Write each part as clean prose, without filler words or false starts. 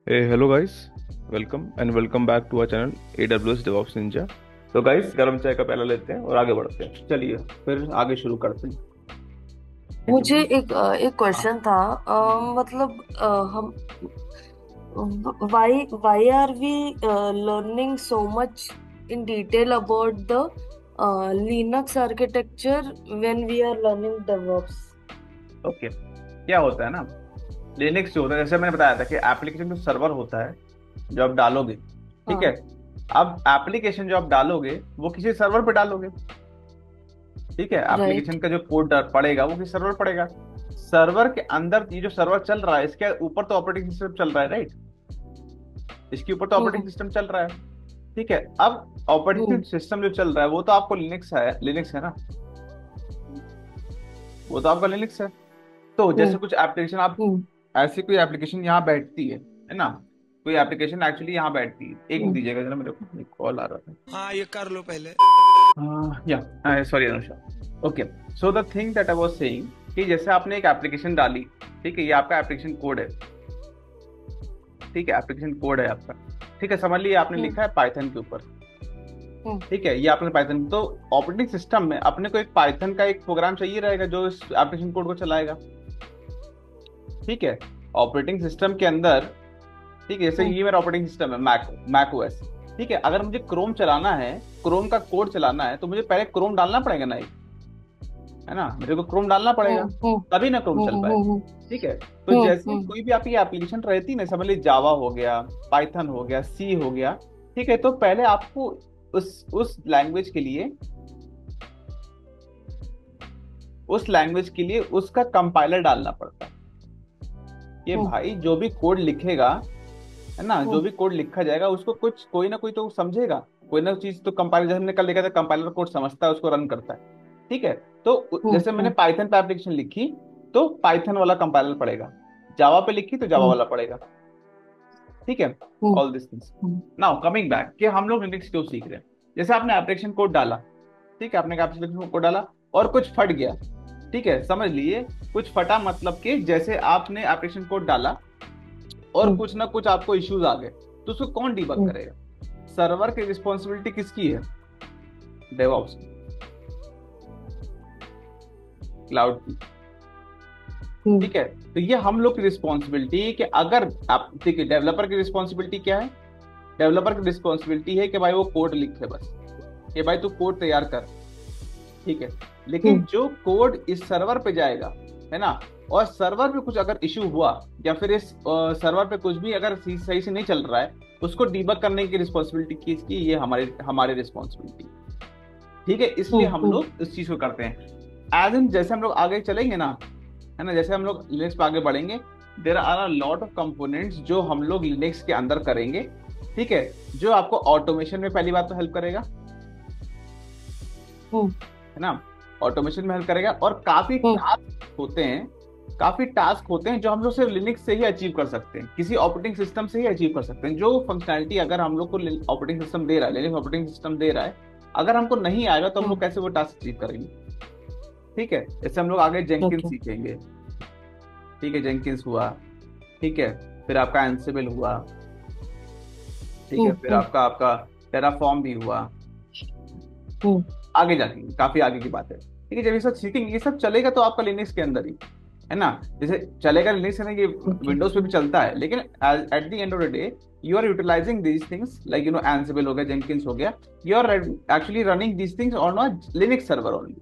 Hey, hello guys, welcome and welcome back to our channel AWS DevOps Ninja। तो guys गर्म चाय का प्याला लेते हैं और आगे बढ़ते हैं। चलिए फिर आगे शुरू करते हैं। मुझे एक हाँ। क्वेश्चन था। मतलब हम why are we learning so much in detail about the Linux architecture when we are learning DevOps? Okay, क्या होता है ना, लिनक्स जो होता है जैसे मैंने बताया था कि एप्लीकेशन जो सर्वर होता है जो आप डालोगे, ठीक है। हाँ। अब एप्लीकेशन जो आप डालोगे वो किसी सर्वर पे डालोगे, ठीक है। राइट। एप्लीकेशन का जो कोड पड़ेगा वो किसी सर्वर पड़ेगा। सर्वर के अंदर ये जो सर्वर चल रहा है इसके ऊपर तो ऑपरेटिंग सिस्टम चल रहा है, राइट। इसके ऊपर तो ऑपरेटिंग हम्म। सिस्टम चल रहा है, ठीक है। अब ऑपरेटिंग हम्म। सिस्टम जो चल रहा है वो तो आपको लिनक्स है ना, वो तो आपका लिनक्स है। तो हम्म। जैसे कुछ एप्लीकेशन आप, हम्म। ऐसी कोई एप्लीकेशन यहाँ बैठती है ना। कोई एप्लीकेशन एक्चुअली यहाँ बैठती है। एक मिनट हम्म। दीजिएगा जरा, मेरे को कॉल आ रहा था। हाँ ये कर लो पहले। या sorry Anusha. Okay, so the thing that I was saying कि जैसे आपने एक एप्लीकेशन डाली, ठीक है। ये आपका एप्लीकेशन कोड है, ठीक है। एप्लीकेशन कोड है आपका, ठीक है। समझ लीजिए आपने हम्म। लिखा है पाइथन के ऊपर, हम्म। ठीक है। ये आपने पाइथन, तो ऑपरेटिंग सिस्टम में अपने को एक पाइथन का एक प्रोग्राम चाहिए रहेगा जो इस एप्लीकेशन कोड को चलाएगा, ठीक है। ऑपरेटिंग सिस्टम के अंदर, ठीक है। जैसे हम्म। ये मेरा ऑपरेटिंग सिस्टम है मैक ओएस, ठीक है। अगर मुझे क्रोम चलाना है, क्रोम का कोड चलाना है, तो मुझे पहले क्रोम डालना पड़ेगा ना, है ना। मेरे को क्रोम डालना पड़ेगा, हम्म। हम्म। तभी ना क्रोम चल हम्म। पाएगा, हम्म। ठीक है। तो हम्म। जैसे हम्म। कोई भी आपकी एप्लीकेशन रहती है ना, समझ लीजिए जावा हो गया, पाइथन हो गया, सी हो गया, ठीक है। तो पहले आपको उस लैंग्वेज के लिए, उस लैंग्वेज के लिए उसका कंपाइलर डालना पड़ता है। कि हम्म। भाई जो भी कोड लिखेगा, है ना, जो हम्म। भी कोड लिखा जाएगा उसको कुछ कोई ना कोई तो समझेगा, कोई ना चीज तो कंपाइलर, जैसे हमने कल लिखा था कंपाइलर कोड समझता है, उसको रन करता है, ठीक है। तो हम्म। जैसे मैंने हम्म। पाइथन पे एप्लीकेशन लिखी तो पाइथन वाला कंपाइलर पड़ेगा, जावा पे लिखी तो जावा हम्म। वाला पड़ेगा, ठीक है। Hmm. All this things. Now coming back कि हम लोग लिनक्स क्यों सीख रहे हैं। जैसे आपने एप्लीकेशन कोड डाला, ठीक है। आपने एप्लीकेशन कोड डाला और कुछ फट गया, ठीक है। समझ लिए कुछ फटा मतलब कि जैसे आपने एप्लीकेशन कोड डाला और हम्म। कुछ ना कुछ आपको इश्यूज आ गए, तो उसको कौन डीबग हम्म। करेगा। सर्वर की रिस्पॉन्सिबिलिटी किसकी है, डेवऑप्स की, क्लाउड की, हम्म। ठीक है। तो ये हम लोग की रिस्पॉन्सिबिलिटी है कि अगर आप, ठीक है, डेवलपर की रिस्पॉन्सिबिलिटी क्या है। डेवलपर की रिस्पॉन्सिबिलिटी है कि भाई वो कोड लिखे बस, कि भाई तू कोड तैयार कर, ठीक है। लेकिन हम्म। जो कोड इस सर्वर पे जाएगा, है ना, और सर्वर पे कुछ अगर इशू हुआ या फिर इस सर्वर पे कुछ भी अगर सही से नहीं चल रहा है, उसको डीबग करने की रिस्पॉन्सिबिलिटी किसकी, ये हमारी हमारी रिस्पॉन्सिबिलिटी, ठीक है। इसलिए हम हम्म। लोग इस चीज को करते हैं। एज इन जैसे हम लोग आगे चलेंगे ना, है ना, जैसे हम लोग लिनक्स पे आगे बढ़ेंगे, there are a lot of components जो हम लोग लिनक्स के अंदर करेंगे, ठीक है। जो आपको ऑटोमेशन में पहली बात तो हेल्प करेगा, हम्म। है ना। ऑटोमेशन में हेल्प करेगा और काफी हम्म। टास्क होते हैं, काफी टास्क होते हैं जो हम लोग सिर्फ लिनक्स से ही अचीव कर सकते हैं, किसी ऑपरेटिंग सिस्टम से ही अचीव कर सकते हैं। जो फंक्शनैलिटी अगर हम लोग को ऑपरेटिंग सिस्टम दे रहा है, लिनक्स ऑपरेटिंग सिस्टम दे रहा है, अगर हमको नहीं आएगा तो हम हम्म। लोग कैसे वो टास्क अचीव करेंगे, ठीक है। जैसे हम लोग आगे जेंकिन ओके। सीखेंगे, ठीक है। जेंकिंस हुआ, ठीक है। फिर आपका एंसिबल हुआ, ठीक है। हम्म। फिर हम्म। आपका आपका टेराफॉर्म भी हुआ, हम्म। आगे जाके काफी आगे की बात है, ठीक है। जब ये सब सीखेंगे, ये सब चलेगा तो आपका लिनक्स के अंदर ही, है ना। जैसे चलेगा लिनक्स है ना, ये ओके। विंडोज पे भी चलता है, लेकिन at the end of the day you are utilizing these things like Ansible हो गया, जेंकिंस हो गया, you are actually running these things on a Linux server only.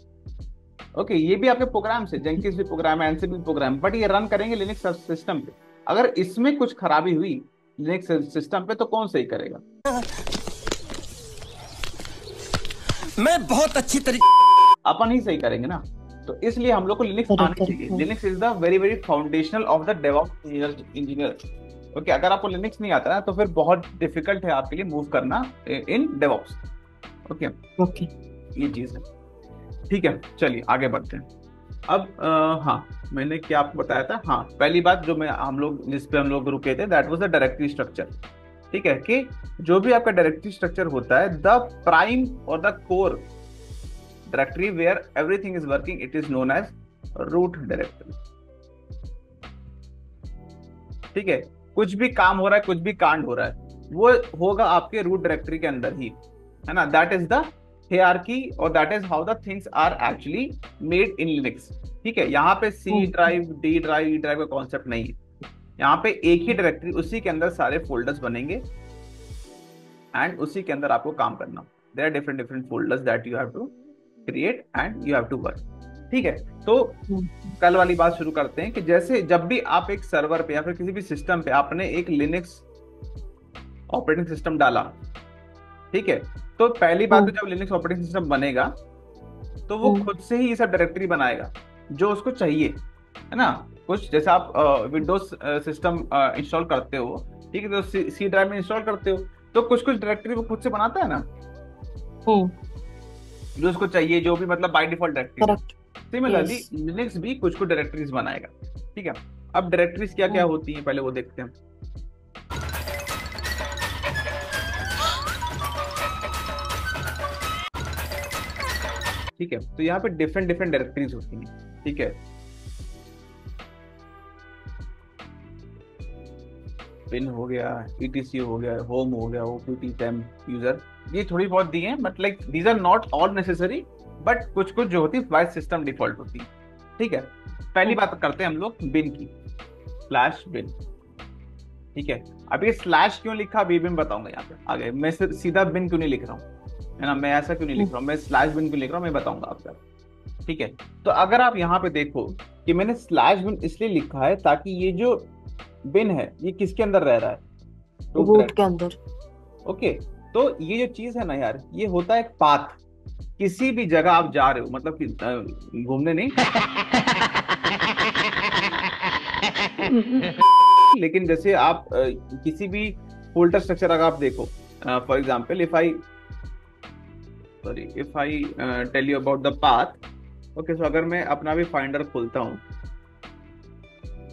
Okay, ये भी आपके प्रोग्राम से, जेंकिंस भी प्रोग्राम है, एंसिबल प्रोग्राम, बट ये रन करेंगे लिनक्स सिस्टम पे। अगर इसमें कुछ खराबी हुई लिनक्स सिस्टम पे तो कौन सही करेगा। मैं बहुत अच्छी तरीके। अपन ही सही करेंगे ना। तो इसलिए हम लोग को लिनक्स करेक्ट। आनी चाहिए। Correct. Linux is the very very foundational of the DevOps engineer. Okay, अगर आपको लिनक्स नहीं आता ना तो फिर बहुत डिफिकल्ट है आपके लिए मूव करना इन डेवऑप्स। Okay, okay. ये चीज है, ठीक है। चलिए आगे बढ़ते हैं। अब हाँ, मैंने क्या आपको बताया था। हाँ, पहली बात जो मैं हम लोग जिस पे हम लोग रुके थे, that was the directory structure, ठीक है। कि जो भी आपका डायरेक्टरी स्ट्रक्चर होता है, द प्राइम और the core directory where everything is working, it is known as root directory, ठीक है। कुछ भी काम हो रहा है, कुछ भी कांड हो रहा है, वो होगा आपके रूट डायरेक्टरी के अंदर ही, है ना। दैट इज द hierarchy और that is how the things are actually made in Linux. ठीक है, यहाँ पे C drive, D drive, E drive का कॉन्सेप्ट नहीं है। यहाँ पे एक ही डायरेक्टरी, उसी के अंदर सारे फोल्डर्स बनेंगे एंड उसी के अंदर आपको काम करना। There are different different folders that you have to create and you have to work. ठीक है, तो कल वाली बात शुरू करते हैं कि जैसे जब भी आप एक सर्वर पे या फिर किसी भी सिस्टम पे आपने एक लिनक्स ऑपरेटिंग सिस्टम डाला, ठीक है, तो पहली बात तो जब लिनक्स ऑपरेटिंग सिस्टम बनेगा तो वो खुद से ही ये सब डायरेक्टरी बनाएगा जो उसको चाहिए, है ना। कुछ जैसे आप विंडोज सिस्टम इंस्टॉल करते हो, ठीक है, तो सी ड्राइव में इंस्टॉल करते हो, तो कुछ कुछ डायरेक्टरी वो खुद से बनाता है ना, जो उसको चाहिए, जो भी मतलब by default directory. Similarly Linux भी कुछ कुछ डायरेक्टरीज बनाएगा। ठीक है, अब डायरेक्टरीज क्या क्या होती हैं पहले वो देखते हैं। ठीक है, तो यहाँ पे डिफरेंट डिफरेंट डायरेक्टरीज होती हैं। ठीक है, पिन हो गया, etc हो गया, होम हो गया, opt temp यूजर, ये थोड़ी बहुत दी हैं, but like these are not all necessary, but कुछ कुछ जो होती है वाइज सिस्टम डिफॉल्ट होती है। ठीक है, पहली बात करते हैं हम लोग बिन की, स्लैश बिन। ठीक है, अब ये स्लैश क्यों लिखा अभी मैं बताऊंगा यहाँ पे आगे। मैं सीधा बिन क्यों नहीं लिख रहा हूँ, है ना, मैं ऐसा क्यों नहीं लिख रहा हूँ, मैं स्लैश बिन क्यों लिख रहा हूँ, मैं बताऊंगा आपको। ठीक है, तो अगर आप यहाँ पे देखो कि मैंने स्लैश बिन इसलिए लिखा है ताकि ये जो बिन है ये किसके अंदर रह रहा है, रूट के अंदर। ओके, तो ये जो चीज है ना यार, ये होता है एक पाथ। किसी भी जगह आप जा रहे हो, मतलब कि घूमने नहीं लेकिन जैसे आप किसी भी फोल्डर स्ट्रक्चर अगर आप देखो, for example if I tell you about the path, okay, so अगर मैं अपना भी फाइंडर खोलता हूँ,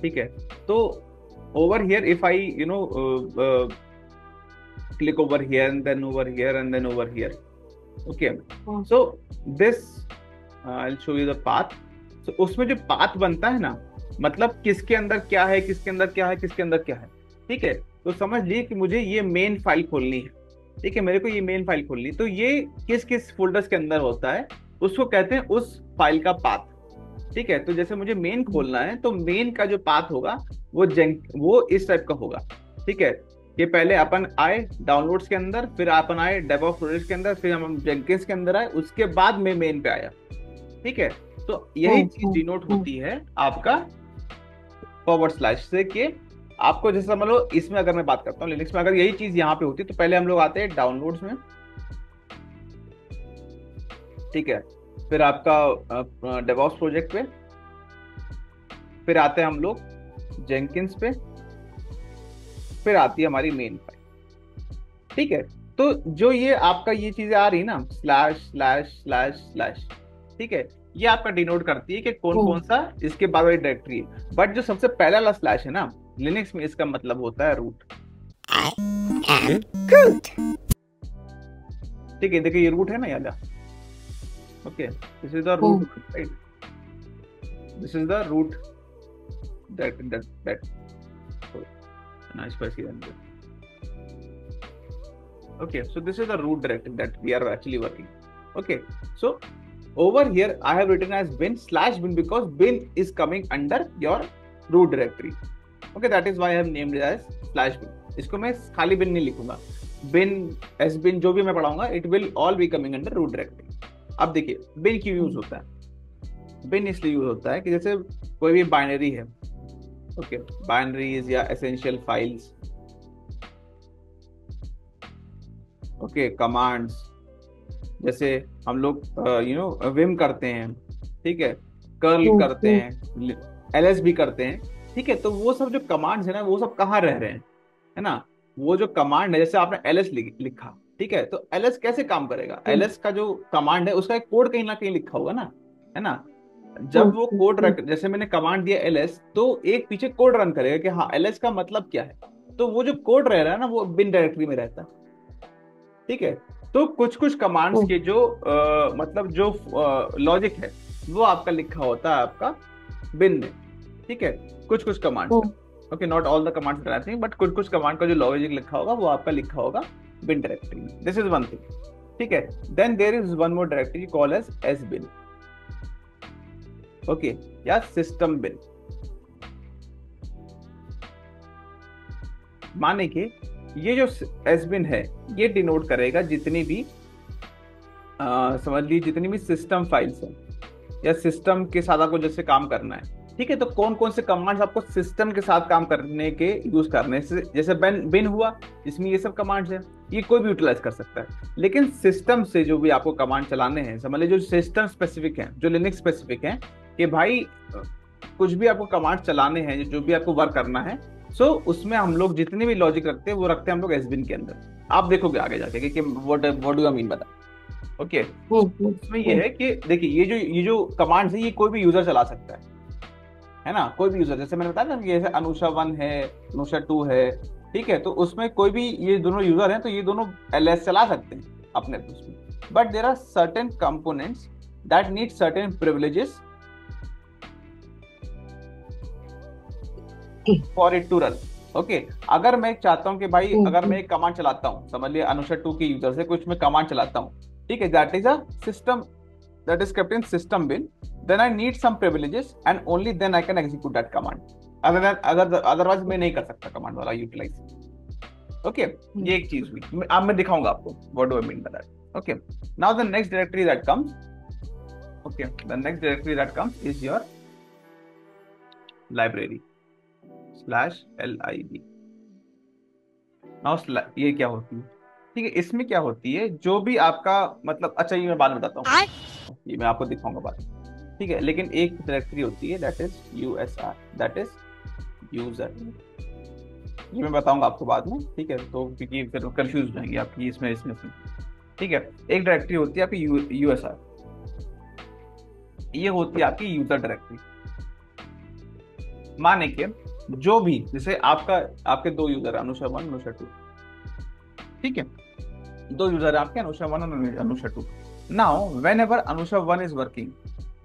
ठीक है, तो over here if I click over here and then over here and then over here, okay, so this I'll show you the path. So उसमें जो पाथ बनता है ना, मतलब किसके अंदर क्या है, किसके अंदर क्या है, किसके अंदर क्या है। ठीक है, तो समझ लिए कि मुझे ये मेन फाइल खोलनी है। ठीक है, मेरे को ये मेन फाइल खोलनी, तो ये किस किस फोल्डर्स के अंदर होता है उसको कहते हैं उस फाइल का पाथ। ठीक है, तो जैसे मुझे मेन खोलना है तो मेन का जो पाथ होगा वो इस टाइप का होगा। ठीक है, कि पहले अपन आए डाउनलोड्स के अंदर, फिर अपन आए डेवऑप्स प्रोजेक्ट के अंदर, फिर हम जेंकिंस के अंदर आए, उसके बाद मैं मेन पे आया। ठीक है, तो यही चीज डिनोट होती है आपका फॉरवर्ड स्लैश से, कि आपको जैसे समझ लो, इसमें अगर मैं बात करता हूँ लिनक्स में, अगर यही चीज यहाँ पे होती तो पहले हम लोग आते हैं डाउनलोड्स में, ठीक है, फिर आपका डेवऑप्स प्रोजेक्ट पे, फिर आते हैं हम लोग जेंकिंस पे, फिर आती है हमारी मेन फाइल। ठीक है, तो जो ये आपका ये चीजें आ रही ना, स्लैश स्लैश स्लैश स्लैश, ठीक है, ये आपका डिनोट करती है कि कौन कौन सा इसके बाद वाली डायरेक्टरी है। बट जो सबसे पहला वाला स्लैश है ना लिनक्स में, इसका मतलब होता है रूट। ठीक है, देखिए ये रूट है ना याद, okay, this is the root, right, this is the root that nice spicy and okay, so this is the root directory that we are actually working. Okay, so over here I have written as bin slash bin because bin is coming under your root directory. Okay, that is why I have named it as slash bin. इसको मैं खाली bin नहीं लिखूंगा, bin, s bin जो भी मैं पढ़ाऊंगा, it will all be coming under root directory. अब देखिए bin क्यों यूज होता है। bin इसलिए यूज होता है कि जैसे कोई भी बाइनरी है, ओके, बाइनरीज या एसेंशियल फाइल्स, ओके, कमांड्स, जैसे हम लोग विम करते हैं, ठीक है, कर्ल करते हैं, एलएस भी करते हैं। ठीक है, तो वो सब जो कमांड्स है ना, वो सब कहाँ रह रहे हैं, है ना। वो जो कमांड है, जैसे आपने एलएस लिखा, ठीक है, तो एलएस कैसे काम करेगा, एलएस का जो कमांड है उसका एक कोड कहीं ना कहीं लिखा होगा ना, है ना। जब वो कोड जैसे मैंने कमांड दिया ls, तो एक पीछे कोड रन करेगा कि हाँ ls का मतलब क्या है, तो वो जो कोड रह रहा है ना वो बिन डायरेक्टरी में रहता है। ठीक है, तो कुछ कुछ कमांड्स के जो मतलब जो लॉजिक है वो आपका लिखा होता है आपका बिन में। ठीक है, कुछ कुछ commands, okay, not all the commands directly, but कुछ कुछ कमांड का जो लॉजिक लिखा होगा वो आपका लिखा होगा बिन डायरेक्टरी में। दिस इज वन थिंग, ठीक है। Then there is one more directory call as S bin, okay, या सिस्टम बिन। माने कि ये जो एस बिन है ये डिनोट करेगा जितनी भी समझ लीजिए जितनी भी सिस्टम फाइल्स हैं या सिस्टम के साथ आपको जैसे काम करना है, ठीक है। तो कौन कौन से कमांड्स आपको सिस्टम के साथ काम करने के यूज करने से, जैसे बिन हुआ जिसमें ये सब कमांड्स हैं, ये कोई भी यूटिलाइज कर सकता है। लेकिन सिस्टम से जो भी आपको कमांड चलाने हैं, समझ लीजिए जो सिस्टम स्पेसिफिक हैं, जो लिनक्स स्पेसिफिक हैं, कि भाई कुछ भी आपको कमांड चलाने हैं, जो भी आपको वर्क करना है, सो उसमें हम लोग जितने भी लॉजिक रखते हैं वो रखते हैं हम लोग एसबिन के अंदर। आप देखोगे आगे जाके कि what do I mean by that, okay. इसमें ये है कि देखिए ये जो कमांड्स है ये कोई भी यूजर चला सकता है ना, कोई भी यूजर। जैसे मैंने बताया ना कि जैसे अनुषा 1 है, अनुषा 2 है, ठीक है, तो उसमें कोई भी ये दोनों यूजर हैं तो ये दोनों एलएस चला सकते हैं अपने उसमें। But there are certain components that need certain privileges for it to run, okay. अगर मैं चाहता हूं कि भाई अगर मैं एक कमांड चलाता हूं, समझ लिया अनुषा 2 के यूजर से कुछ मैं कमांड चलाता हूं, ठीक है, that is a system, that is kept in system bin, then I need some privileges and only then I can execute that command. Otherwise मैं नहीं कर सकता कमांड वाला यूटिलाइज, ओके। ये एक चीज हुई, अब मैं दिखाऊंगा आपको what do I mean by that, okay. Now the next directory that comes, okay, the next directory that comes is your library /lib. Now ये क्या होती है, ठीक है, इसमें क्या होती है, जो भी आपका मतलब, अच्छा ये मैं बाद में बताता हूँ, ये मैं आपको दिखाऊंगा बाद में, ठीक है। लेकिन एक डायरेक्टरी होती है that is USR, that is user, ये मैं बताऊंगा आपको बाद में, ठीक है। तो क्योंकि फिर कंफ्यूज हो जाएंगे आपकी इसमें, ठीक है। एक डायरेक्टरी होती है आपकी यूएसआर, ये होती है आपकी यूजर डायरेक्टरी। माने के जो भी, जैसे आपके दो यूजर अनुषा 1 अनुषा 2, ठीक है, दो यूजर आपके अनुषा 1 और Anusha 2। Now whenever Anusha 1 is working,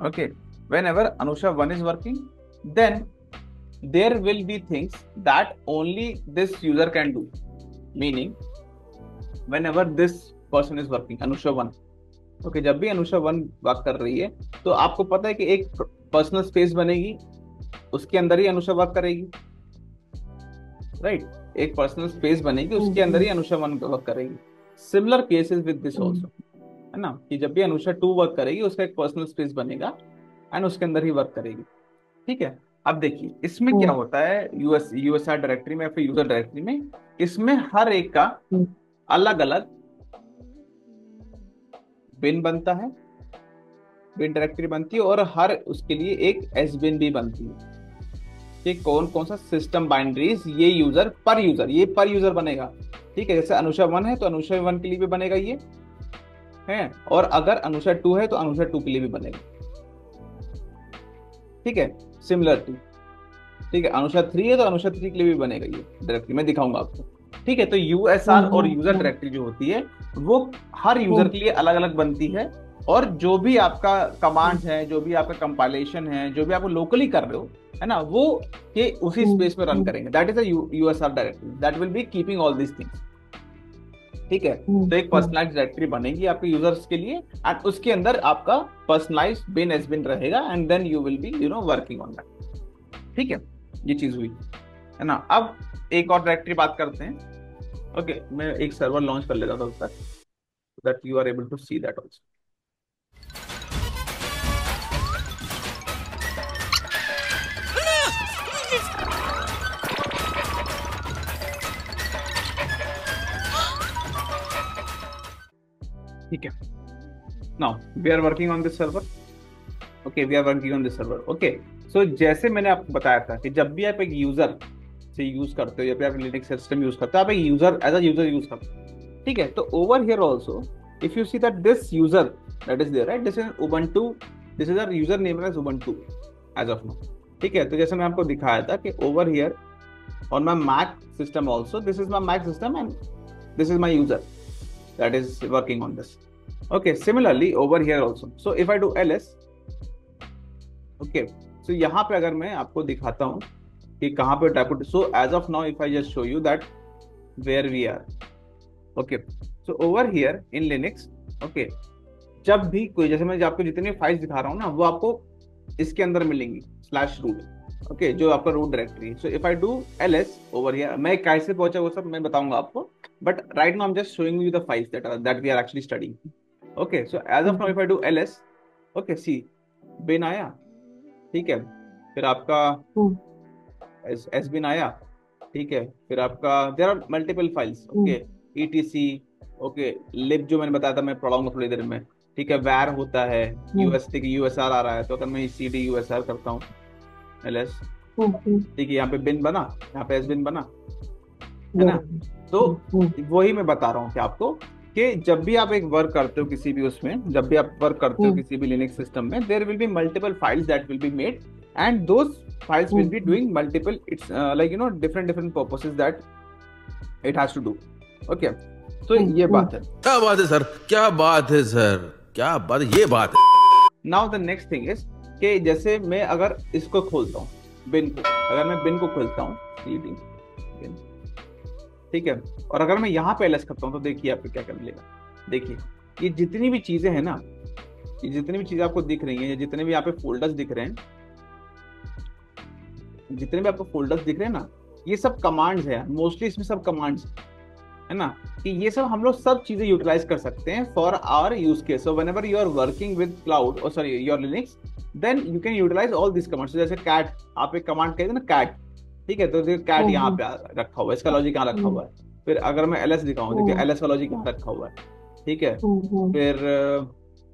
okay, whenever Anusha 1 is working, then there will be things that only this user can do, meaning whenever this person is working Anusha 1, okay, जब भी अनुषा 1 वर्क कर रही है तो आपको पता है कि एक पर्सनल स्पेस बनेगी, उसके अंदर ही अनुषा वर्क करेगी, राइट, एक पर्सनल स्पेस बनेगी, उसके अंदर ही अनुषा 1 वर्क करेगी। Similar cases with this also, है ना, कि जब भी अनुषा 2 वर्क करेगी उसका एक पर्सनल स्पेस बनेगा एंड उसके अंदर ही वर्क करेगी, ठीक है। अब देखिए इसमें क्या होता है यूएसआर डायरेक्टरी में या फिर यूजर डायरेक्टरी में, इसमें हर एक का अलग अलग बिन बनता है, बिन डायरेक्टरी बनती है, और हर उसके लिए एक एस बिन भी बनती है कि कौन कौन सा सिस्टम बाइंड्रीज ये पर यूजर बनेगा, ठीक है। जैसे अनुषा 1 है तो अनुषा 1 के लिए भी बनेगा ये है, और अगर अनुषा 2 है तो अनुषा 2 के लिए भी बनेगा, ठीक है। सिमिलर टू, ठीक है, अनुषा 3 है तो अनुषा 3 के लिए भी बनेगा ये डायरेक्टरी, मैं दिखाऊंगा आपको, ठीक है। तो यूएसआर और यूजर डायरेक्टरी जो होती है वो हर यूजर के लिए अलग अलग बनती है, और जो भी आपका कमांड्स है, जो भी आपका कंपाइलेशन है, जो भी आप लोकली कर रहे हो, है ना, वो के उसी स्पेस में रन करेंगे। That is a USR directory that will B keeping all this things, ठीक है। तो एक पर्सनलाइज्ड डायरेक्टरी बनेगी आपके यूजर्स के लिए एंड उसके अंदर आपका पर्सनलाइज्ड बिन एस बिन रहेगा and then you will be working on that, ठीक है। ये चीज हुई, है ना। अब एक और डायरेक्टरी बात करते हैं, ओके। मैं एक सर्वर लॉन्च कर लेता था उस तक, that you are able to see that also. ठीक है, now we are working on this server, okay, we are working on this server, okay. So जैसे मैंने आपको बताया था कि जब भी आप एक यूजर से यूज करते हो या फिर आप लिनक्स सिस्टम यूज करते हो, आप एक user as a user use करते हो, ठीक है। तो over here also if you see that this user that is there, right, this is Ubuntu, this is our user name as Ubuntu as of now, ठीक है। तो जैसे मैं आपको दिखाया था कि over here on my Mac system also, this is my Mac system and this is my user that is working on this, okay. Similarly over here also, so if I do ls, okay, so यहाँ पे अगर मैं आपको दिखाता हूँ कि कहाँ पे type. So as of now if I just show you that where we are, okay, so over here in Linux, okay, जब भी कोई, जैसे मैं आपको जितनी फाइल्स दिखा रहा हूँ ना, वो आपको इसके अंदर मिलेंगी स्लैश रूट, ओके, जो आपका root directory. So if I do ls over here, मैं कैसे पहुंचा वो सब मैं बताऊंगा आपको, but right now I am just showing you the files that we are actually studying, okay. So as of now if I do ls, okay, see bin आया, ठीक है, फिर आपका एस बिन आया, ठीक है, फिर आपका there are multiple files, okay, etc, okay, lib जो मैंने बताया था मैं पढ़ाऊंगा थोड़ी देर में, ठीक है, वैर होता है, यूएस, ठीक है, यूएसआर आ रहा है, तो अगर मैं cd यूएसआर करता हूँ ls, ठीक है, यहाँ पे बिन बना, यहाँ पे एस बिन बना, है ना। तो वही मैं बता रहा हूँ कि आपको, कि जब भी आप एक वर्क करते हो किसी भी उसमें, जब भी आप वर्क करते हो किसी भी लिनक्स सिस्टम में, there will be multiple files that will be made and those files will be doing multiple, it's like you know different purposes that it has to do, okay। तो ये बात है। क्या बात है सर, क्या बात है सर, क्या बात है, ये बात है। Now the next thing is कि जैसे मैं अगर इसको खोलता हूँ बिन को, अगर मैं बिन को खोलता हूँ cd bin, ठीक है, और अगर मैं यहाँ पे ls करता हूँ, तो देखिए आपको क्या कर मिलेगा। देखिए ये जितनी भी चीजें हैं ना, ये जितनी भी चीजें आपको दिख रही हैं, जितने भी यहाँ पे फोल्डर्स दिख रहे हैं, जितने भी आपको फोल्डर्स दिख रहे हैं ना, ये सब कमांड्स है मोस्टली, इसमें सब कमांड्स है ना, कि ये सब हम लोग सब चीजें यूटिलाइज कर सकते हैं for our use case. So whenever you are working with cloud और sorry your Linux, then you can utilize all this commands. जैसे कैट, आप एक कमांड कहते हैं ना कैट, ठीक है, तो देखिए कैट यहाँ पे रखा हुआ है, इसका लॉजिक यहाँ रखा हुआ है। फिर अगर मैं ls दिखाऊं, देखिए ls का लॉजिक यहाँ रखा हुआ है, ठीक है। फिर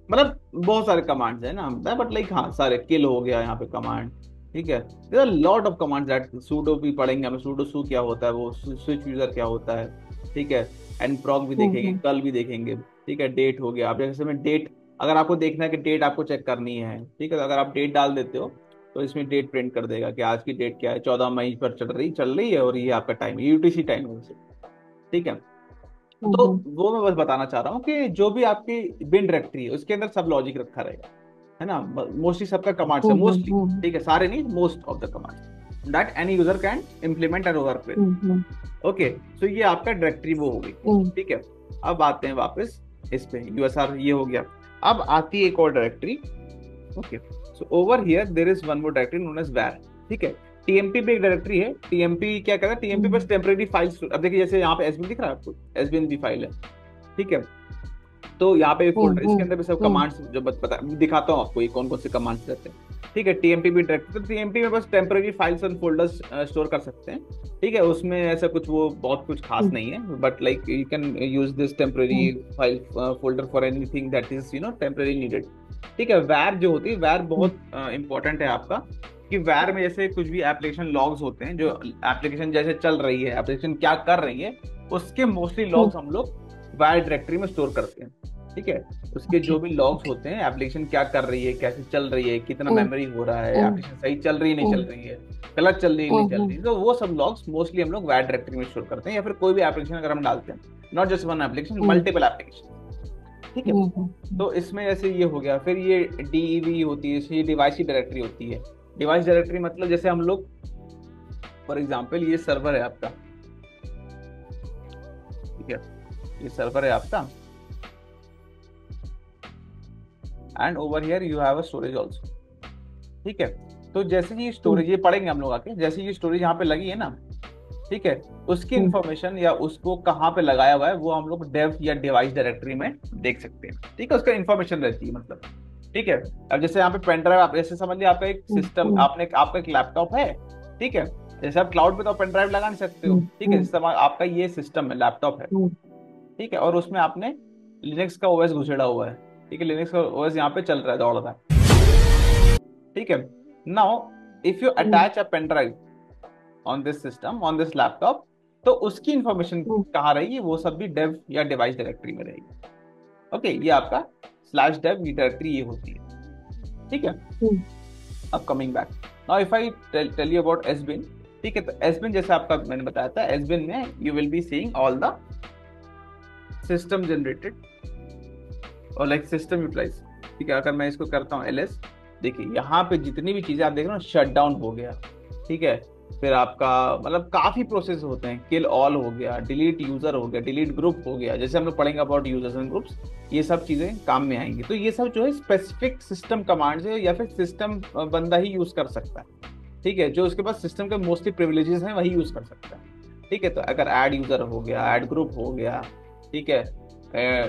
मतलब बहुत सारे कमांड्स है ना, बट लाइक हाँ सारे, किल हो गया यहाँ पे कमांड, ठीक है। There are lot of commands that sudo भी पढ़ेंगे हम, sudo su क्या होता है, वो स्विच यूजर क्या होता है, ठीक है, एंड प्रॉग भी देखेंगे, कल भी देखेंगे, ठीक है। डेट हो गया, आप जैसे में डेट, अगर आपको देखना है कि डेट आपको चेक करनी है, ठीक है, तो अगर आप डेट डाल देते हो तो इसमें डेट प्रिंट कर देगा कि आज की डेट क्या है, 14 मई पर चल रही है और ये आपका टाइम यूटीसी टाइम है उसे, ठीक है। तो वो मैं बस बताना चाह रहा हूँ कि जो भी आपकी बिन डायरेक्टरी है उसके अंदर सब लॉजिक रखा रहेगा, है ना, मोस्टली सबका कमांड्स है, मोस्टली, ठीक है, सारे नहीं, most of the commands that any user can implement and work with, okay. So ये आपका डायरेक्टरी वो हो गई, ठीक है। अब आते हैं वापस इस पे, यूएसआर ये हो गया। अब आती है एक और directory, okay. So over here there is one more directory known as var, ठीक है। टीएमपी भी एक डायरेक्टरी है। टीएमपी क्या करता है, टीएमपी बस टेम्परेरी फाइल्स, अब देखिए जैसे यहाँ पे एसबिन दिख रहा है आपको, एसबिन भी फाइल है, ठीक है। तो यहाँ पे फोल्डर, इसके अंदर भी सब कमांड्स जो बता दिखाता हूँ आपको, ये कौन कौन से कमांड्स रहते हैं, ठीक है। टीएमपी भी डायरेक्टरी, तो टीएमपी में बस temporary files and folders store कर सकते हैं, ठीक है। उसमें ऐसा कुछ वो बहुत कुछ खास नहीं है, but like you can use this temporary file folder for anything that is you no temporary needed, ठीक है। वैर जो होती है, वैर बहुत इंपॉर्टेंट है आपका, कि वैर में जैसे कुछ भी एप्लीकेशन लॉग्स होते हैं, जो एप्लीकेशन जैसे चल रही है, एप्लीकेशन क्या कर रही है, उसके मोस्टली लॉग्स हम लोग वैर डायरेक्टरी में स्टोर करते हैं, ठीक है। उसके जो भी लॉग्स होते हैं, एप्लीकेशन क्या कर रही है, कैसे चल रही है, कितना मेमोरी हो रहा है, एप्लीकेशन सही चल रही है नहीं चल रही है, गलत चल रही है नहीं चल रही है, तो वो सब लॉग्स मोस्टली हम लोग वैर डायरेक्टरी में स्टोर करते हैं। या फिर कोई भी एप्लीकेशन अगर हम डालते हैं, not just one application, multiple application, ठीक है। तो इसमें जैसे ये हो गया। फिर ये डीईवी होती है, ये डिवाइस की डायरेक्टरी होती है। डिवाइस डायरेक्टरी मतलब जैसे हम लोग फॉर एग्जांपल, ये सर्वर है आपका, ठीक है, ये सर्वर है आपका, and over here you have a storage also, ठीक है। तो जैसे ये स्टोरेज, ये पढ़ेंगे हम लोग आके, जैसे ये स्टोरेज यहाँ पे लगी है ना, ठीक है, उसकी इंफॉर्मेशन या उसको कहाँ पे लगाया हुआ है वो हम लोग डेव या डिवाइस डायरेक्टरी में देख सकते हैं, ठीक है। उसका इंफॉर्मेशन रहती है मतलब, ठीक है। अब जैसे यहाँ पे पेन ड्राइव, आप जैसे समझ लिया आपका एक सिस्टम, आपका एक लैपटॉप है, ठीक है। जैसे आप क्लाउड पे तो पेन ड्राइव लगा नहीं सकते हो, ठीक है। जैसे आपका ये सिस्टम है, लैपटॉप है, ठीक है, और उसमें आपने लिनक्स का ओएस घुसेड़ा हुआ है, ठीक है। लिनक्स का ओएस यहाँ पे चल रहा है, दौड़ रहा है, ठीक है। Now if you attach a pen drive on this system, on this laptop, तो उसकी इंफॉर्मेशन कहाँ रहेगी, वो सब भी डेव या डिवाइस डायरेक्टरी में रहेगी, ओके। ये आपका स्लैश डेव डायरेक्टरी ये होती है, ठीक है। अब coming back, now if I tell you about sbin, ठीक है। तो एसबिन जैसे आपका मैंने बताया था, एसबिन में you will be seeing all the system generated और लाइक सिस्टम यूटिलाइज, ठीक है। अगर मैं इसको करता हूँ ls, देखिए यहाँ पे जितनी भी चीजें आप देख रहे हो, शट डाउन हो गया, ठीक है, फिर आपका मतलब काफी प्रोसेस होते हैं, किल ऑल हो गया, डिलीट यूजर हो गया, डिलीट ग्रुप हो गया, जैसे हम लोग पढ़ेंगे अबाउट यूजर्स एंड ग्रुप्स, ये सब चीजें काम में आएंगी। तो ये सब जो है स्पेसिफिक सिस्टम कमांड्स है, या फिर सिस्टम बंदा ही यूज कर सकता है, ठीक है, जो उसके पास सिस्टम के मोस्टली प्रिविलेजेस हैं वही यूज कर सकता है, ठीक है। तो अगर ऐड यूजर हो गया, ऐड ग्रुप हो गया, ठीक है,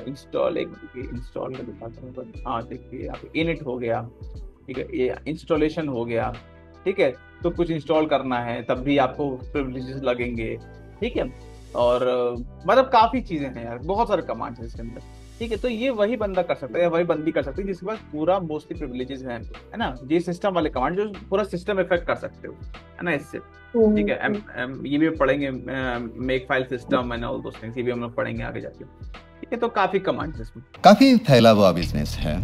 इंस्टॉल, एक इंस्टॉल का दिखाता हूँ, हाँ देखिए यहाँ पे इनिट हो गया, ठीक है, ये इंस्टॉलेशन हो गया, ठीक है। तो कुछ इंस्टॉल करना है तब भी आपको प्रिविलेजेस लगेंगे, ठीक है। और मतलब काफी चीजें हैं यार, बहुत सारे कमांड्स हैं इसके अंदर, ठीक है। तो ये वही बंदा कर सकता है या वही बंदी कर सकती है जिसके पास पूरा मोस्टली प्रिविलेजेस हैं, है ना। ये सिस्टम वाले कमांड जो पूरा सिस्टम इफेक्ट कर सकते हो, है ना, इससे, ठीक है। ये भी पढ़ेंगे, make file system and all those things, ये भी हम लोग पढ़ेंगे आगे जाके, ठीक है। तो काफी कमांड्स इसमें, काफी फैला हुआ बिजनेस है,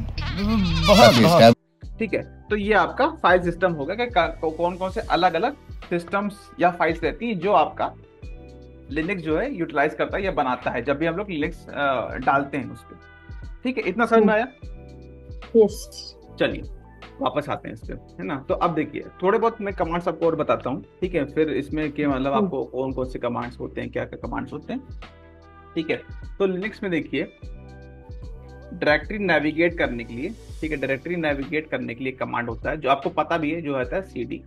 बहुत ठीक है। तो ये आपका फाइल सिस्टम होगा कि कौन कौन से अलग अलग सिस्टम्स या फाइल्स रहती है जो आपका लिनक्स जो है यूटिलाइज करता है या बनाता है जब भी हम लोग लिनक्स डालते हैं उस पर, ठीक है। इतना समझ में आया? यस। चलिए वापस आते हैं इस पे, है ना। तो अब देखिए थोड़े बहुत मैं कमांड्स आपको और बताता हूँ, ठीक है, फिर इसमें के मतलब आपको कौन कौन से कमांड्स होते हैं, क्या क्या कमांड्स होते हैं, ठीक है। तो लिनक्स में देखिए डायरेक्टरी नेविगेट करने के लिए, ठीक है, डायरेक्टरी नेविगेट करने के लिए कमांड होता है जो आपको पता भी है, जो होता है cd,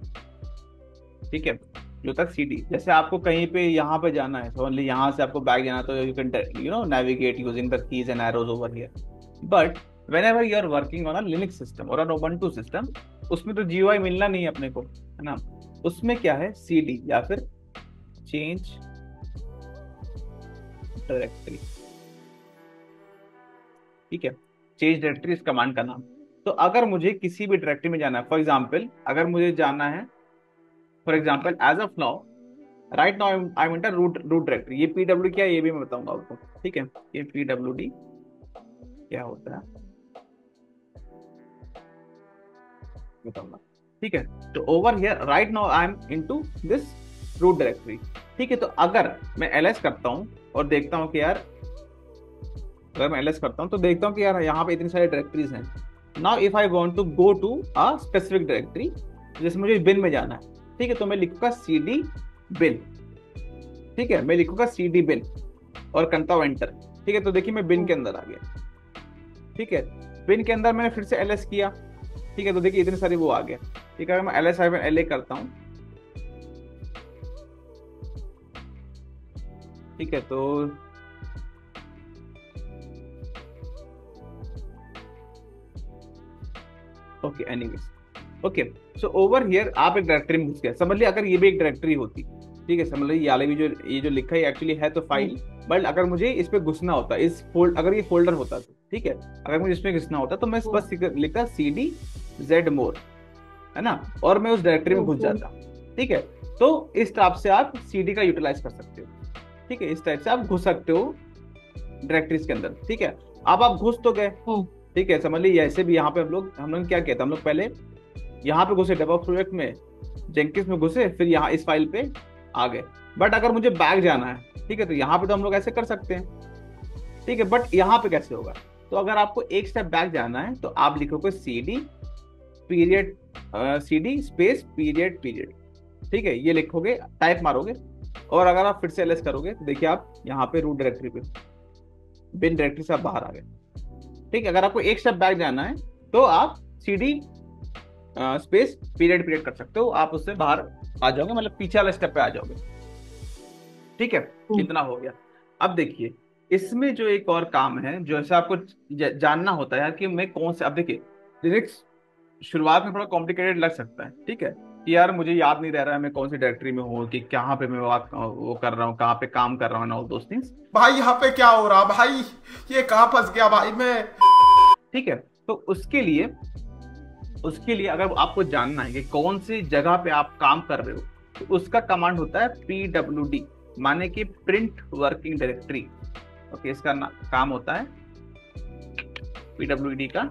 ठीक है, जो तक cd। जैसे आपको कहीं पे यहाँ पे जाना है, तो ओनली यहाँ से आपको बैक जाना, तो you can navigate using the keys and arrows over here. But whenever you are working on a Linux system or an Ubuntu system, उसमें तो GUI मिलना नहीं है अपने को, है ना। उसमें क्या है, cd या फिर change directory, ठीक है, चेंज डायरेक्टरी इस कमांड का नाम। तो अगर मुझे किसी भी डायरेक्टरी में जाना है, फॉर एग्जांपल अगर मुझे जाना है, for example as of now, right now I am inter root directory. ये पीडब्ल्यू क्या है ये भी मैं बताऊंगा आपको, ठीक है। ये पीडब्ल्यूडी क्या होता है बताऊंगा, ठीक है। तो over here right now I am into this root directory, ठीक है। तो अगर मैं ls करता हूं और देखता हूं कि यार, अगर मैं ls करता हूं तो देखता हूं कि यार यहाँ पे इतनी सारी डायरेक्टरीज हैं। Now if I want to go to a specific directory, जैसे मुझे बिन में जाना है, ठीक है, तो मैं लिखूंगा cd bin, ठीक है, मैं लिखूंगा cd bin और करता हूं एंटर, ठीक है। तो देखिए मैं बिन के अंदर आ गया, ठीक है। बिन के अंदर मैंने फिर से ls किया, ठीक है, तो देखिए इतनी सारी वो आ गया, ठीक है। अगर मैं ls-la करता हूं, ठीक है, तो okay anyways, okay. So over here आप एक डायरेक्टरी में घुस गए, समझ लिया। अगर ये भी एक डायरेक्टरी होती, ठीक है, समझ लीजिए वाले भी जो ये जो लिखा है एक्चुअली है तो फाइल, बट अगर मुझे इस पे घुसना होता, इस अगर ये फोल्डर होता तो, ठीक है, अगर मुझे इसमें घुसना होता तो मैं बस लिखता cd zmore, है ना, और मैं उस डायरेक्टरी में घुस जाता, ठीक है। तो इस टाइप से आप cd का यूटिलाइज कर सकते हो, ठीक है, इस टाइप से आप घुस सकते हो डायरेक्टरीज के अंदर, ठीक है। अब आप घुस तो गए, ठीक है, समझ लीजिए। ऐसे भी यहाँ पे हम लोग क्या किया था, हम लोग पहले यहाँ पे घुसे डेवऑप्स प्रोजेक्ट में, जेंकिंस में घुसे, फिर यहाँ इस फाइल पे आ गए। बट अगर मुझे बैक जाना है, ठीक है, तो यहाँ पे तो हम लोग ऐसे कर सकते हैं, ठीक है, बट यहाँ पे कैसे होगा। तो अगर आपको एक स्टेप बैक जाना है तो आप लिखोगे cd period cd space period, ठीक है, ये लिखोगे, टाइप मारोगे, और अगर आप फिर से ls करोगे तो देखिए आप यहाँ पे रूट डायरेक्टरी पे बिन डायरेक्टरी से आप बाहर आ गए, ठीक है। अगर आपको एक स्टेप बैक जाना है तो आप cd स्पेस पीरियड कर सकते हो, आप उससे बाहर आ जाओगे, मतलब पीछे वाले स्टेप पे आ जाओगे, ठीक है। इतना हो गया। अब देखिए इसमें जो एक और काम है जो ऐसा आपको जानना होता है यार कि मैं कौन से, अब देखिए लिनक्स शुरुआत में थोड़ा कॉम्प्लिकेटेड लग सकता है, ठीक है, कि यार मुझे याद नहीं रह रहा है मैं कौन सी डायरेक्टरी में हूँ, कि कहाँ पे मैं वो कर रहा हूँ, कहाँ पे काम कर रहा हूँ, ऑल दोस थिंग्स। भाई यहाँ पे क्या हो रहा भाई, ये कहाँ फंस गया भाई मैं, ठीक है। तो उसके लिए अगर आपको जानना है कि कौन सी जगह पे आप काम कर रहे हो, तो उसका कमांड होता है pwd, माने कि प्रिंट वर्किंग डायरेक्टरी। ओके, इसका काम होता है pwd का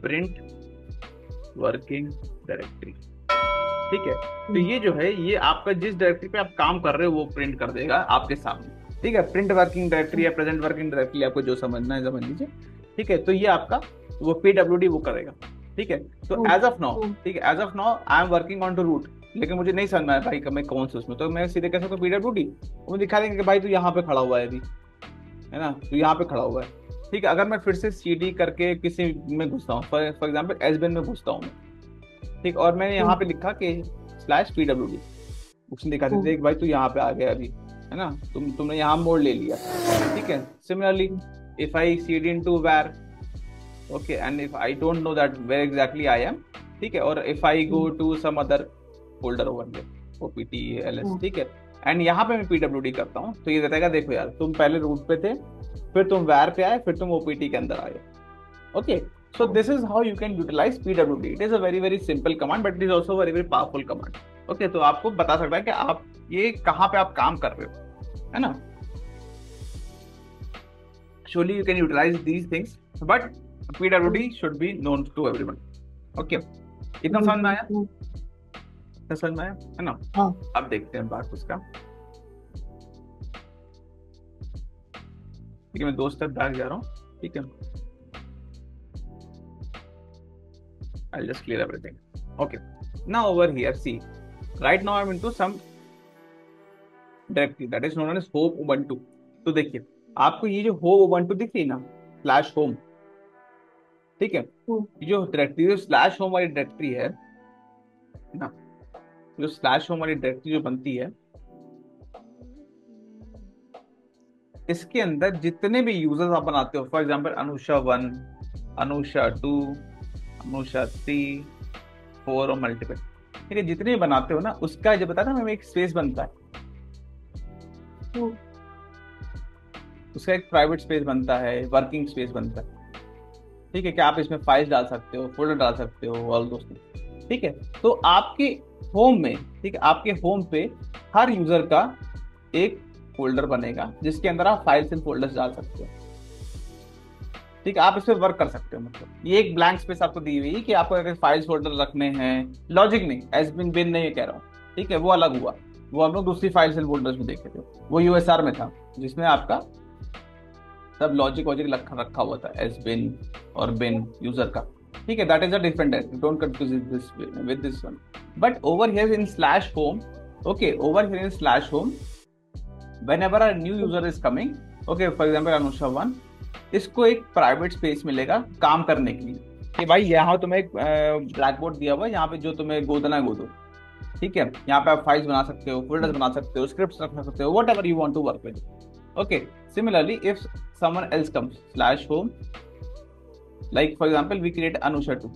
प्रिंट वर्किंग डायरेक्टरी, ठीक है। तो ये जो है ये आपका जिस डायरेक्टरी पे आप काम कर रहे हो वो प्रिंट कर देगा आपके सामने, ठीक है। प्रिंट वर्किंग डायरेक्टरी या प्रेजेंट वर्किंग डायरेक्टरी, आपको जो समझना है समझ लीजिए, ठीक है। तो ये आपका वो pwd वो करेगा, ठीक है। तो एज ऑफ नाउ, ठीक है, as of now I am working on to root, लेकिन मुझे नहीं समझना है भाई मैं कौन से उसमें, तो मैं सीधे कह सकता हूँ PWD, वो दिखा देंगे कि भाई तू यहाँ पे खड़ा हुआ है अभी, है ना, तो यहाँ पे खड़ा हुआ है। ठीक है, अगर मैं फिर से CD करके किसी में घुसता हूँ, फॉर एग्जाम्पल SBN में घुसता हूँ, ठीक, और मैंने यहाँ पे लिखा कि /PWD, उसने दिखा देते कि भाई तू यहाँ पे आ गया अभी, है ना, तुमने यहाँ मोड़ ले लिया। ठीक है, similarly if I cd into var, okay, and if I don't know that where exactly I am, ठीक है, और if I go to some other folder over there, opt ls, ठीक है, एंड यहाँ पे मैं PWD करता हूँ, तो ये बताएगा देखो यार तुम पहले रूट पे थे, फिर तुम var पे आए, फिर तुम opt के अंदर आए। Okay, so this is how you can utilize PWD। It is a very very simple command, but it is also very very powerful command. Okay, तो आपको बता सकता है कि आप ये कहाँ पे आप काम कर रहे हो, है ना। Surely you can utilize these things, but PWD should be known to everyone. Okay, इतना समझ में आया? इतना समझ में आया, है ना? हाँ। अब देखते हैं बात उसका। ठीक है, मैं 2 स्टेप बैक जा रहा हूँ। ठीक है, I'll just clear everything. Okay, now over here, see, right now I'm into some directory that is known as home ubuntu. तो देखिए आपको ये जो home ubuntu दिख रही है ना, /home, ठीक है, जो डायरेक्टरी जो /home वाली डायरेक्टरी है ना, जो /home वाली डायरेक्टरी जो बनती है, इसके अंदर जितने भी यूजर्स आप बनाते हो, फॉर एग्जांपल अनुषा 1, अनुषा 2, अनुषा 3, 4 और मल्टीपल, ठीक है, जितने भी बनाते हो ना, उसका जो बताया ना, एक स्पेस बनता है, उसका एक प्राइवेट स्पेस बनता है, वर्किंग स्पेस बनता है। ठीक है, कि आप इसमें फाइल्स डाल सकते हो, फोल्डर डाल सकते हो, ऑल दोस्तों। ठीक है, तो आपके होम में, ठीक है, आपके होम पे हर यूजर का एक फोल्डर बनेगा जिसके अंदर आप फाइल्स एंड फोल्डर्स डाल सकते हो। ठीक है, आप इस पे वर्क कर सकते हो। मतलब ये एक ब्लैंक स्पेस आपको दी हुई है कि आपको अगर फाइल्स फोल्डर रखने हैं, लॉजिक नहीं, एज बिन नहीं कह रहा हूँ, ठीक है, वो अलग हुआ, वो हम लोग दूसरी फाइल्स एंड फोल्डर्स में देखे थे, वो USR में था जिसमें आपका सब लॉजिक वॉजिक रखा हुआ था, एज बिन और बिन यूजर का। ठीक है, that is a different directory, don't confuse this with this one. But over here in /home, okay, over here in /home, whenever a new user is coming, okay, for example Anusha 1, इसको एक private space मिलेगा काम करने के लिए कि भाई यहाँ तुम्हें एक ब्लैक बोर्ड दिया हुआ है, यहाँ पे जो तुम्हें गोदना है गोदो। ठीक है, यहाँ पे आप फाइल्स बना सकते हो, फोल्डर्स बना सकते हो, स्क्रिप्ट्स रख सकते हो, whatever you want to work with. Okay, similarly if someone else comes /home, like for example we create Anusha 2,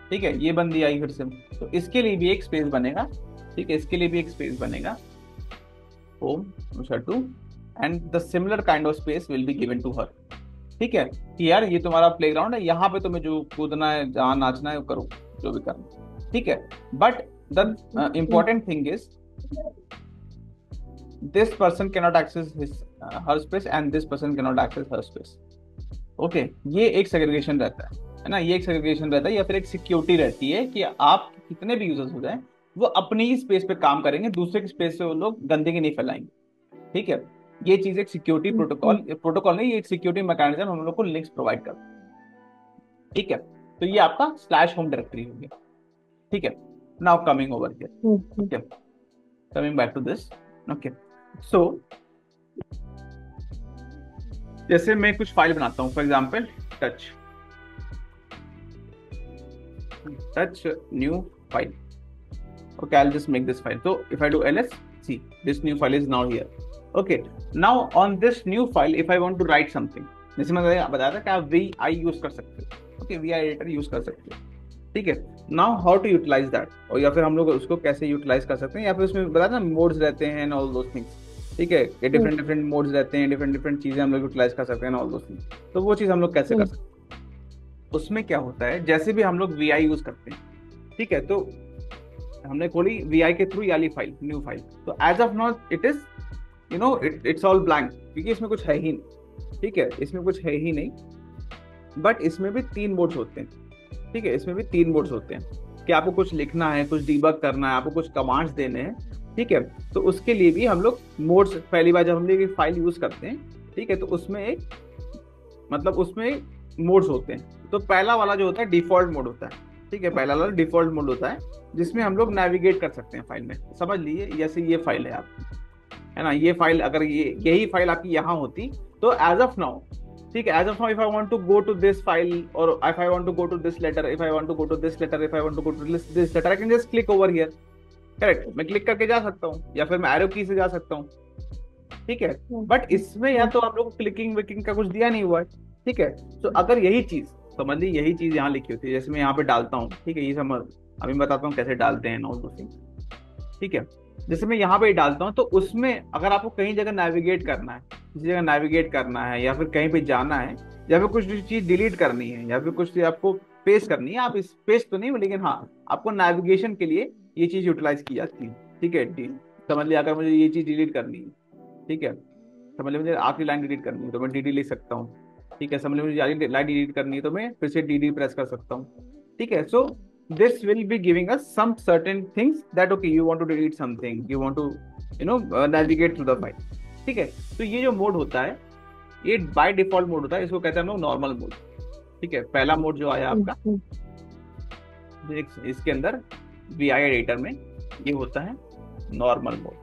ठीक है, ये बंदी आई फिर से, तो इसके लिए भी एक स्पेस बनेगा। ठीक है, इसके लिए भी एक स्पेस बनेगा, home Anusha 2, and the similar kind of space will be given to her। ठीक है, कि यार ये तुम्हारा प्लेग्राउंड है, यहाँ पे तुम्हें जो कूदना है, जहाँ नाचना है वो करो, जो भी करना। ठीक है, but the important thing is this person cannot access her space and this person cannot access her space। Okay, ये एक सेग्रीगेशन रहता है ना, ये एक सेग्रीगेशन रहता है, या फिर एक सिक्योरिटी रहती है कि आप कितने भी यूजर्स हो जाए, वो अपनी ही स्पेस पे काम करेंगे, दूसरे की स्पेस पे वो लोग गंदगी नहीं फैलाएंगे। ठीक है, ये चीज एक सिक्योरिटी प्रोटोकॉल नहीं, ये एक सिक्योरिटी मैकेनिज्म हम लोग को लिंक्स प्रोवाइड करता है। ठीक है, तो ये आपका /home डायरेक्टरी हो गया। ठीक है, नाउ कमिंग ओवर हियर, ठीक है, coming back to this. Okay, so जैसे मैं कुछ फाइल बनाता हूं, for example touch new file, okay, I'll just make this file, so if I do ls, see this new file is now here। okay, now on this new file if I want to write something, जैसे मैं बताया था कि आप vi use कर सकते हो, okay, vi editor use कर सकते हो। ठीक है, now how to utilize that, और या फिर हम लोग उसको कैसे यूटिलाइज कर सकते हैं, या फिर उसमें बताया ना मोड्स रहते हैं एंड ऑल दोस थिंग्स। ठीक है, डिफरेंट मोड्स रहते हैं, डिफरेंट चीजें हम लोग यूटिलाइज कर सकते हैं ऑल दोस थिंग्स। तो वो चीज हम लोग कैसे कर सकते हैं, उसमें क्या होता है, जैसे भी हम लोग vi यूज करते हैं, ठीक है, तो हमने खोली vi के थ्रू वाली फाइल, न्यू फाइल, तो as of now it is you know it's all blank, क्योंकि इसमें कुछ है ही नहीं। ठीक है, इसमें कुछ है ही नहीं, बट इसमें भी 3 मोड्स होते हैं। ठीक है, इसमें भी 3 मोड्स होते हैं कि आपको कुछ लिखना है, कुछ डीबग करना है, आपको कुछ कमांड्स देने हैं। ठीक है, तो उसके लिए भी हम लोग मोड्स, पहली बार जब हम लोग एक फाइल यूज करते हैं, ठीक है, तो उसमें एक मतलब उसमें मोड्स होते हैं। तो पहला वाला जो होता है डिफॉल्ट मोड होता है, ठीक है, पहला वाला डिफॉल्ट मोड होता है जिसमें हम लोग नेविगेट कर सकते हैं फाइल में। समझ लीजिए जैसे ये फाइल है आपकी, है ना, ये फाइल अगर यही फाइल आपकी यहाँ होती तो एज ऑफ नाउ, ठीक है, as of now if I want to go to this file और if I want to go to this letter, if I want to go to this letter, if I want to go to this letter, I can just click over here. Correct, मैं click करके जा सकता हूँ या फिर मैं arrow की से जा सकता हूँ, ठीक है। बट इसमें या तो आप लोग को क्लिकिंग विकिंग का कुछ दिया नहीं हुआ है, ठीक है। तो अगर यही चीज समझ ली, यही चीज यहाँ लिखी होती है, जैसे मैं यहाँ पे डालता हूँ, ठीक है, ये समझ अभी बताता हूँ कैसे डालते हैं नॉट थिंग, ठीक है। जैसे मैं यहाँ पे डालता हूँ तो उसमें अगर आपको कहीं जगह नेविगेट करना है, किसी जगह नेविगेट करना है या फिर कहीं पे जाना है या फिर कुछ चीज डिलीट करनी है या फिर कुछ चीज आपको पेस्ट करनी है, आप इस पेस्ट तो नहीं, लेकिन हाँ आपको नेविगेशन के लिए ये चीज यूटिलाइज की जाती है, ठीक है। समझ लिया, अगर मुझे ये चीज डिलीट करनी है, ठीक है, समझ लिया मुझे आखिरी लाइन डिलीट करनी है तो मैं डी लिख सकता हूँ, ठीक है। समझ लिया मुझे आखिरी लाइन डिलीट करनी है तो मैं फिर से डी प्रेस कर सकता हूँ, ठीक है। सो this will be giving us some certain things that okay you want to delete something, you want to navigate through the file, ठीक है। तो ये जो मोड होता है ये बाय डिफॉल्ट मोड होता है, इसको कहते हैं हम लोग नॉर्मल मोड, ठीक है। पहला मोड जो आया आपका इसके अंदर VI एडिटर में ये होता है नॉर्मल मोड,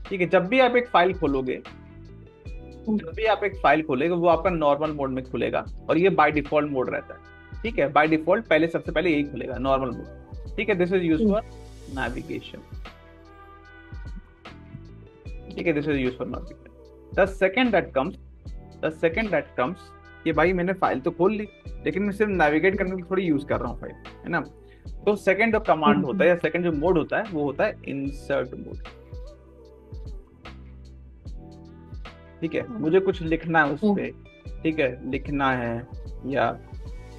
ठीक है। जब भी आप एक फाइल खोलोगे वो आपका नॉर्मल मोड में खुलेगा और ये बाय डिफॉल्ट मोड रहता है, ठीक है। बाय डिफॉल्ट पहले सबसे पहले यही खुलेगा नॉर्मल मोड, ठीक है। This is used for navigation, ठीक है, this is used for navigation. The second that comes कि भाई मैंने फाइल तो खोल ली लेकिन मैं सिर्फ नेविगेट करने के लिए थोड़ी यूज कर रहा हूँ फाइल, है ना। तो सेकंड जो कमांड होता है या सेकंड जो मोड होता है वो होता है इंसर्ट मोड, ठीक है। मुझे कुछ लिखना है उस पे, ठीक है, लिखना है या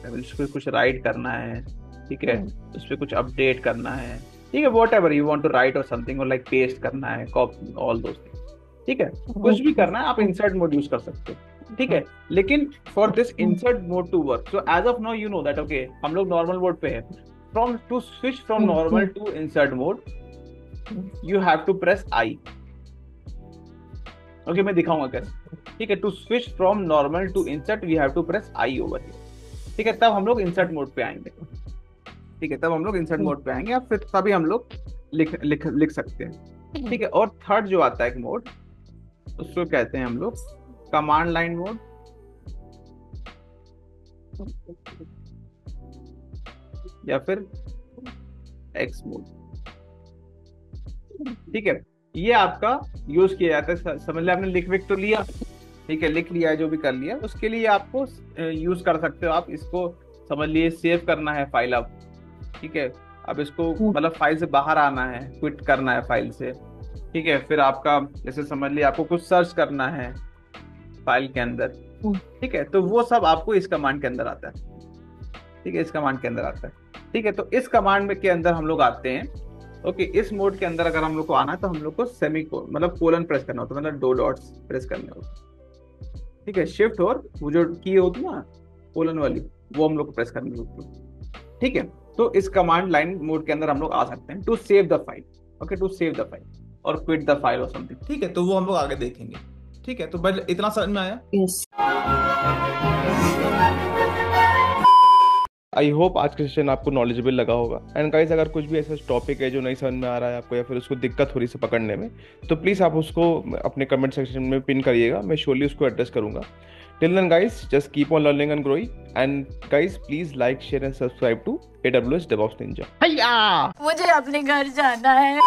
उस पर कुछ राइट करना है, ठीक है, उस पर कुछ अपडेट करना है, ठीक है, whatever you want to write और समथिंग और लाइक पेस्ट करना है, कॉपी ऑल दोस थिंग्स, ठीक है, कुछ भी करना है आप इंसर्ट मोड यूज कर सकते हो, ठीक है। लेकिन for this insert mode to work, so as of now you know that okay हम लोग नॉर्मल मोड पे है, from to switch from normal to insert mode you have to press I, okay, मैं दिखाऊंगा कैसे, ठीक है। To switch from normal to insert we have to press I over here, ठीक है, तब हम लोग इंसर्ट मोड पे आएंगे, ठीक है, तब हम लोग इंसर्ट मोड पे आएंगे और फिर तभी हम लोग लिख सकते हैं, ठीक है। और थर्ड जो आता है एक मोड उसको कहते हैं हम लोग कमांड लाइन मोड, या फिर एक्स मोड, ठीक है। ये आपका यूज किया जाता है, समझ लिया आपने, लिख तो लिया, ठीक है, लिख लिया है जो भी कर लिया, उसके लिए आपको यूज कर सकते हो आप इसको, समझ लिए सेव करना है फाइल आप, ठीक है। अब इसको मतलब फाइल से बाहर आना है, क्विट करना है फाइल से, ठीक है। फिर आपका जैसे समझ लिए आपको कुछ सर्च करना है फाइल के अंदर, ठीक है, तो वो सब आपको इस कमांड के अंदर आता है, ठीक है, इस कमांड के अंदर आता है, ठीक है। तो इस कमांड में के अंदर हम लोग आते हैं, ओके। इस मोड के अंदर अगर हम लोग को आना है तो हम लोग को सेमी मतलब कोलन प्रेस करना होता है, मतलब 2 डॉट्स प्रेस करने होते हैं, ठीक है। शिफ्ट और वो जो की होती है ना कोलन वाली वो हम लोग को प्रेस करनी होती है, ठीक है। तो इस कमांड लाइन मोड के अंदर हम लोग आ सकते हैं to save the file, okay, to save the file और क्विट द फाइल और समथिंग, ठीक है। तो वो हम लोग आगे देखेंगे, ठीक है। तो बस इतना समझ में आया? यस। आई होप आज का सेशन आपको नॉलेजेबल लगा होगा। एंड गाइस अगर कुछ भी ऐसा टॉपिक है जो नहीं समझ में आ रहा है आपको या फिर उसको दिक्कत हो रही है पकड़ने में, तो प्लीज़ आप उसको अपने कमेंट सेक्शन में पिन करिएगा, मैं श्योरली उसको एड्रेस करूंगा। Till then guys just keep on learning and growing, and guys please like share and subscribe to AWS DevOps Ninja। मुझे अपने घर जाना है।